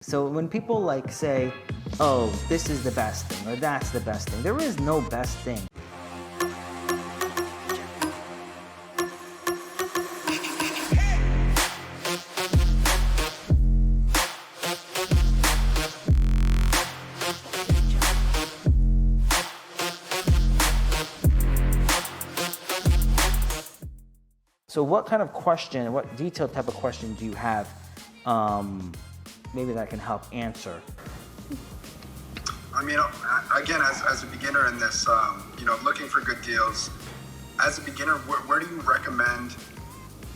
So when people like say, oh, this is the best thing or that's the best thing, there is no best thing. So what kind of question, what detailed type of question do you have maybe that can help answer? I mean, again, as a beginner in this, looking for good deals, as a beginner, where do you recommend,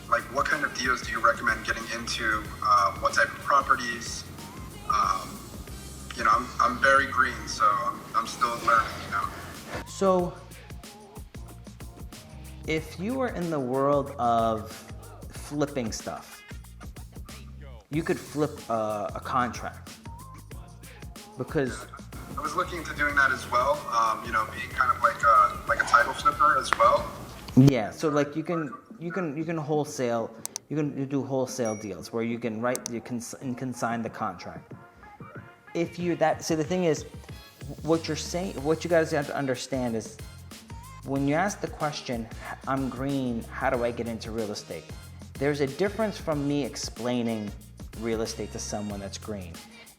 like what kind of deals do you recommend getting into? What type of properties? I'm very green, so I'm still learning, So if you were in the world of flipping stuff, you could flip a contract because I was looking into doing that as well. Being kind of like a title flipper as well. yeah. So like you can wholesale, you can do wholesale deals where you can consign the contract. If you so the thing is, what you're saying, what you guys have to understand is, when you ask the question, I'm green, how do I get into real estate? There's a difference from me explaining real estate to someone that's green.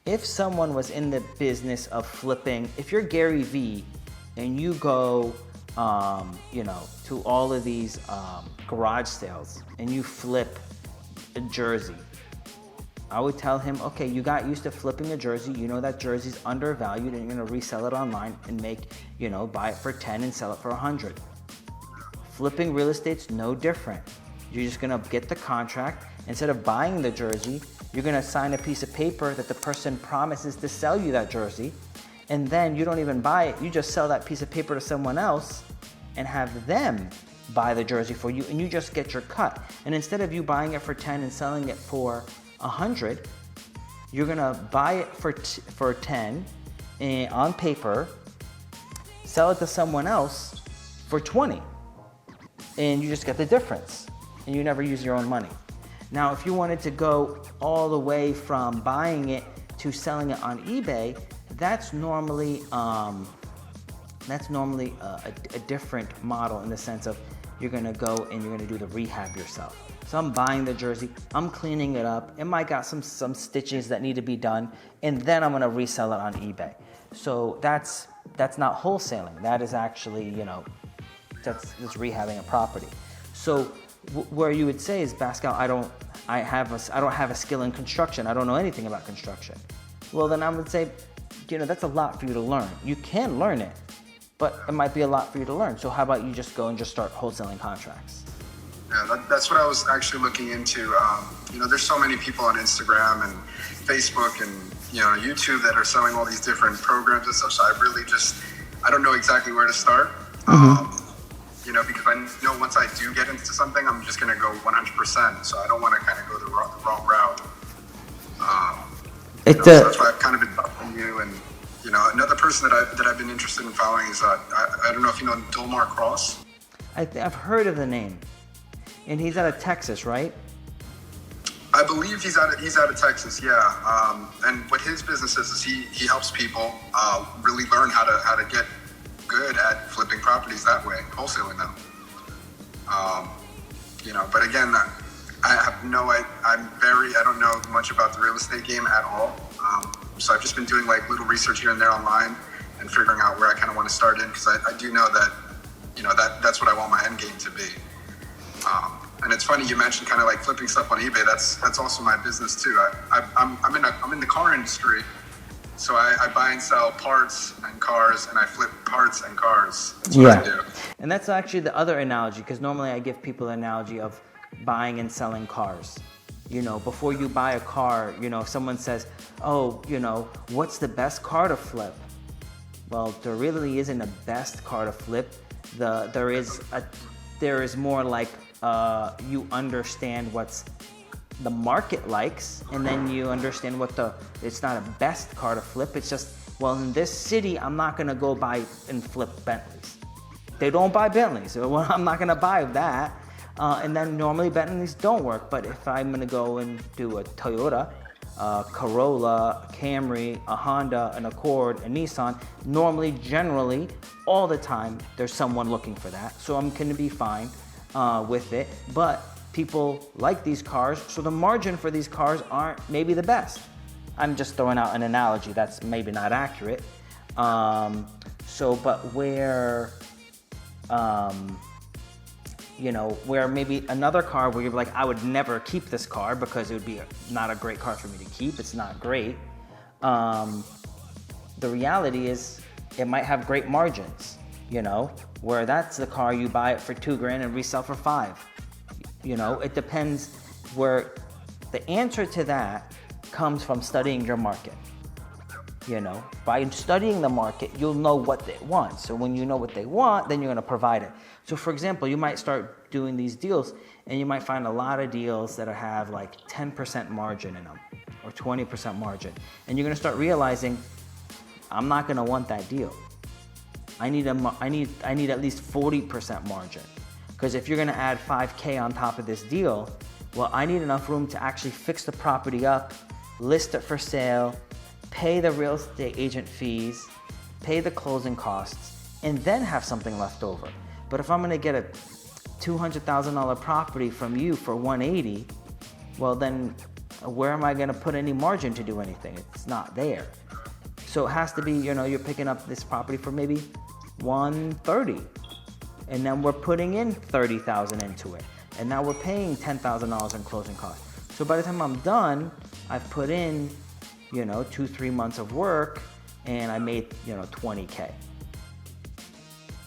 If someone was in the business of flipping, if you're Gary Vee and you go, to all of these garage sales and you flip a jersey, I would tell him, okay, you got used to flipping a jersey. You know that jersey's undervalued and you're gonna resell it online and make, buy it for 10 and sell it for 100. Flipping real estate's no different. You're just gonna get the contract. Instead of buying the jersey, you're gonna sign a piece of paper that the person promises to sell you that jersey, and then you don't even buy it. You just sell that piece of paper to someone else and have them buy the jersey for you, and you just get your cut. And instead of you buying it for 10 and selling it for 100, you're gonna buy it for 10 on paper, sell it to someone else for 20, and you just get the difference, and you never use your own money. Now, if you wanted to go all the way from buying it to selling it on eBay, that's normally a different model in the sense of you're gonna go and you're gonna do the rehab yourself. So I'm buying the jersey, I'm cleaning it up, it might got some stitches that need to be done, and then I'm gonna resell it on eBay. So that's not wholesaling. That is actually, that's rehabbing a property. So where you would say is, Pascal, I don't have a skill in construction. I don't know anything about construction. Well, then I would say, that's a lot for you to learn. You can learn it, but it might be a lot for you to learn. So how about you just go and just start wholesaling contracts? Yeah, that's what I was actually looking into. There's so many people on Instagram and Facebook and YouTube that are selling all these different programs and stuff. So I don't know exactly where to start. Mm-hmm. Because I know once I do get into something, I'm just going to go 100%. So I don't want to kind of go the wrong route. So that's why I've kind of been following you. And, another person that I've been interested in following is, I don't know if you know Dolmar Cross. I've heard of the name. And he's out of Texas, right? I believe he's out of Texas, yeah. And what his business is he helps people really learn how to get good at flipping properties that way, wholesaling them. But again, I don't know much about the real estate game at all. So I've just been doing like little research here and there online and figuring out where I kind of want to start in, because I do know that, that's what I want my end game to be. And it's funny you mentioned kind of like flipping stuff on eBay. That's also my business too. I'm in the car industry. So I buy and sell parts and cars, and I flip parts and cars. That's what I do. And that's actually the other analogy, because normally I give people an analogy of buying and selling cars. Before you buy a car, if someone says, oh, what's the best car to flip? Well, there really isn't a best car to flip. There is more like you understand what's the market likes, and then you understand it's not a best car to flip. It's just, well, in this city, I'm not gonna go buy and flip Bentleys. They don't buy Bentleys, so I'm not gonna buy that. And then normally Bentleys don't work, but if I'm gonna go and do a Toyota, a Corolla, a Camry, a Honda, an Accord, a Nissan, normally, generally, all the time, there's someone looking for that. So I'm gonna be fine with it. But people like these cars, so the margin for these cars aren't maybe the best. I'm just throwing out an analogy that's maybe not accurate. But where, where maybe another car where you're like, I would never keep this car because it would be not a great car for me to keep. It's not great. The reality is it might have great margins, where that's the car you buy it for $2,000 and resell for $5,000. It depends where the answer to that comes from studying your market. By studying the market, you'll know what they want. So when you know what they want, then you're going to provide it. So for example, you might start doing these deals and you might find a lot of deals that have like 10% margin in them or 20% margin. And you're going to start realizing, I'm not going to want that deal. I need at least 40% margin. Because if you're going to add $5,000 on top of this deal, well, I need enough room to actually fix the property up, list it for sale, pay the real estate agent fees, pay the closing costs, and then have something left over. But if I'm gonna get a $200,000 property from you for $180,000, well then where am I gonna put any margin to do anything? It's not there. So it has to be, you're picking up this property for maybe $130,000, and then we're putting in $30,000 into it, and now we're paying $10,000 in closing costs. So by the time I'm done, I've put in 2-3 months of work and I made $20,000.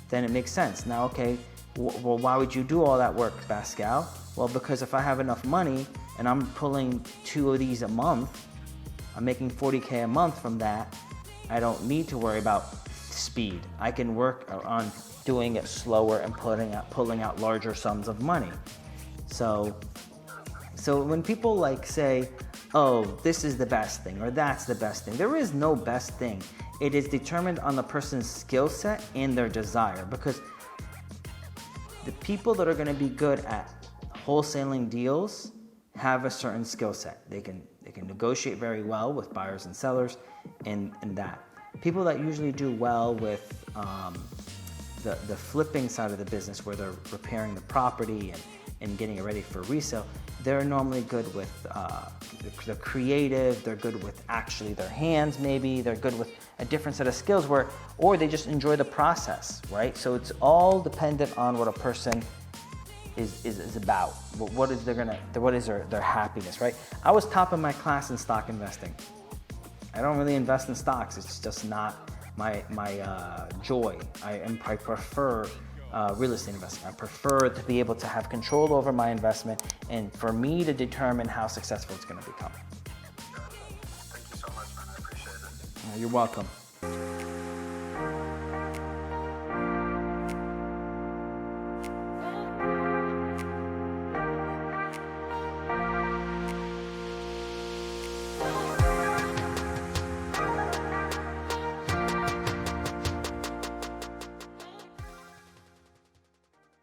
Then it makes sense. Now, okay, well, why would you do all that work, Pascal? Well, because if I have enough money and I'm pulling 2 of these a month, I'm making $40,000 a month from that. I don't need to worry about speed. I can work on doing it slower and pulling out larger sums of money. So when people say, oh, this is the best thing or that's the best thing, there is no best thing. It is determined on the person's skill set and their desire, because the people that are going to be good at wholesaling deals have a certain skill set. They can negotiate very well with buyers and sellers and that. People that usually do well with the flipping side of the business, where they're repairing the property and getting it ready for resale, they're normally good with the creative, they're good with actually their hands maybe, they're good with a different set of skills or they just enjoy the process, right? So it's all dependent on what a person is about. What is their happiness, right? I was top of my class in stock investing. I don't really invest in stocks, it's just not my joy. I prefer real estate investing. I prefer to be able to have control over my investment and for me to determine how successful it's going to become. Thank you so much, man. I appreciate it. You're welcome.